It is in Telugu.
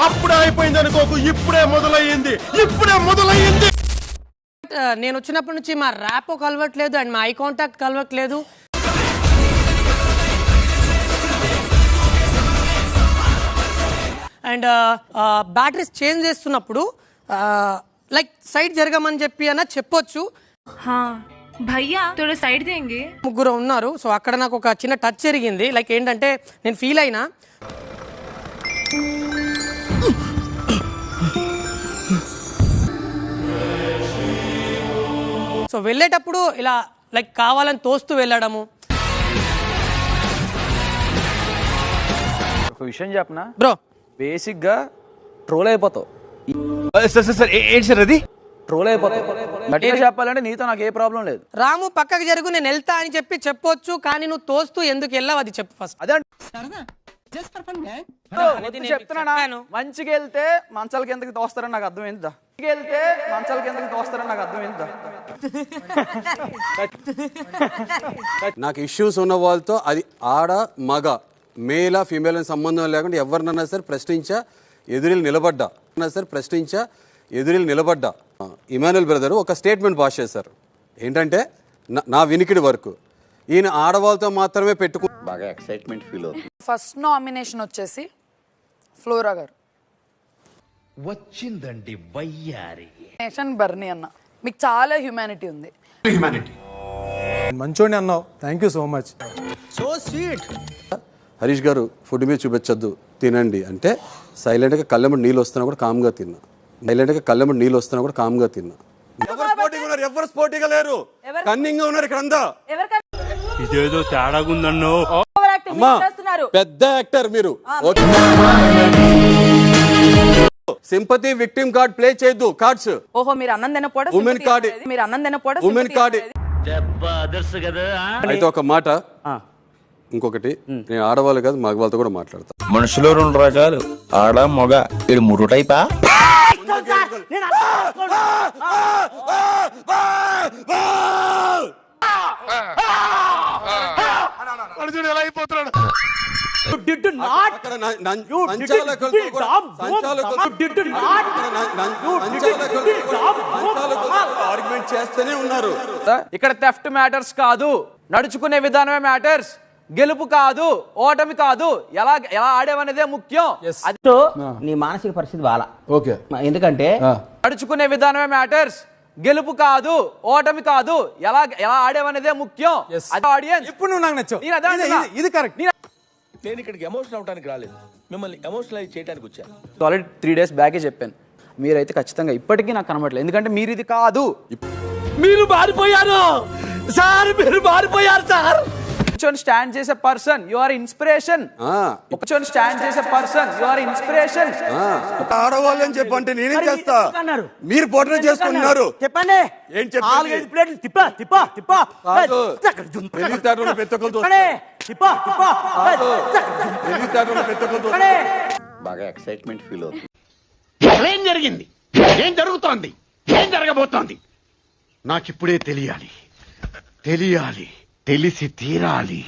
అప్పుడే అయిపోయింది అనుకోకు, ఇప్పుడే మొదలయ్యింది. నేను వచ్చినప్పటి నుంచి మా ర్యాప్ కలవట్లేదు అండ్ మా ఐ కాంటాక్ట్ కలవట్లేదు. అండ్ బ్యాటరీస్ చేంజ్ చేస్తున్నప్పుడు లైక్ సైడ్ జరగమని చెప్పి అన్న చెప్పొచ్చు. భయ్యా తోడ సైడ్ దేంగే. ముగ్గురు ఉన్నారు, సో అక్కడ నాకు ఒక చిన్న టచ్ జరిగింది. లైక్ ఏంటంటే నేను ఫీల్ అయినా. సో వెళ్ళేటప్పుడు ఇలా లైక్ కావాలని తోస్తూ వెళ్ళడము. ఒక విషయం చెప్పనా బ్రో, బేసిక్ గా ట్రోల్ అయిపోతావు. అది ట్రోల్ అయిపోతావు. గట్టిగా చెప్పాలంటే నీతో నాకు ఏ ప్రాబ్లం లేదు. రాము పక్కకు జరుగు, నేను వెళ్తా అని చెప్పి చెప్పొచ్చు, కానీ నువ్వు తోస్తూ ఎందుకు వెళ్ళావు అది చెప్పు ఫస్ట్. అదే చెప్తున్నా, మంచిగా వెళ్తే మంచాల కిందకి తోస్తారని నాకు అర్థమైందా? వెళ్తే మంచాల కిందకి తోస్తారని నాకు అర్థమైందా? నాకు ఇష్యూస్ ఉన్న వాళ్ళతో అది ఆడ మగ మేలా ఫీమేల్ అని సంబంధం లేకుండా ఎవరినన్నా సరే ప్రశ్నించా ఎదురిలు నిలబడ్డా. ఇమానుయల్ బ్రదర్ ఒక స్టేట్మెంట్ పాస్ చేశారు. ఏంటంటే నా వినికిడి వరకు ఈయన ఆడవాళ్ళతో మాత్రమే బాగా ఎక్సైట్మెంట్ ఫీల్ అవుతుంది. ఫస్ట్ నామినేషన్ వచ్చేసి ఫ్లోరా గారు వచ్చిందండి వయ్యారి. బర్నీ అన్న, మీకు చాలా హ్యూమానిటీ ఉంది. మంచోని అన్నావు, thank you so much. So sweet. Harish గారు ఫుడ్ మీద చూపించద్దు తినండి అంటే సైలెంట్గా కళ్ళెంబడి నీళ్ళు వస్తున్నా కూడా కామ్గా తిన్నా. ఎవరు స్పోర్టిగా లేరు, కన్నింగ్ గా ఉన్నారు ఇక్కడ అంతా. ఇదేదో తేడాగుందన్నో. పెద్ద యాక్టర్ మీరు. సింపతి విక్టిమ్ కార్డ్ ప్లే చేయొద్దు. కార్డ్స్ ఓహో మీరు అన్నందన పోడ ఉమెన్ కార్డ్ అయితే ఒక మాట. ఇంకొకటి, నేను ఆడవాళ్ళు కాదు మగవాళ్ళతో కూడా మాట్లాడతా. మనుషులు రెండు రకాలు, ఆడ మగ. ఇది మూడు టైపా? ఎలా అయిపోతున్నాడు. ఆర్గ్యుమెంట్ చేస్తూనే ఉన్నారు. ఇక్కడ థెఫ్ట్ మ్యాటర్స్ కాదు, నడుచుకునే విధానమే మ్యాటర్స్. గెలుపు కాదు, ఓటమి కాదు, ఎలా ఆడేవనేదే ముఖ్యం. నీ మానసిక పరిస్థితి బాలా. ఓకే, ఎందుకంటే నడుచుకునే విధానమే మ్యాటర్స్. గెలుపు కాదు, ఓటమి కాదు, ఎలా ఆడేవనేదే ముఖ్యం. ఇప్పుడు నువ్వు నాకు నచ్చావు. ఇది కరెక్ట్. నేను ఇక్కడికి ఎమోషనల్ అవడానికి రాలేదు, మిమ్మల్ని ఎమోషనలైజ్ చేయడానికి వచ్చాను. ఆల్రెడీ 3 days బ్యాకే చెప్పాను, మీరైతే ఖచ్చితంగా ఇప్పటికీ నాకు కనబడలేదు. ఎందుకంటే మీరు ఇది కాదు, మీరు మారిపోయారు సార్, మీరు మారిపోయారు సార్. స్టాండ్ చేసే person you are inspiration. Stand చేసే పర్సన్ యు ఆర్ ఇన్స్పిరేషన్. ఆడవాళ్ళు అని చెప్పంటే నేనేం చేస్తా? మీరు పోర్ట్రేట్ చేసుకుంటున్నారు. చెప్పండి. ఏం చెప్పండి? బాగా ఎక్సైట్మెంట్ ఫీల్ అవుతుంది. ఏం జరిగింది, ఏం జరుగుతోంది, ఏం జరగబోతోంది నాకిప్పుడే తెలియాలి, తెలిసి తీరాలి.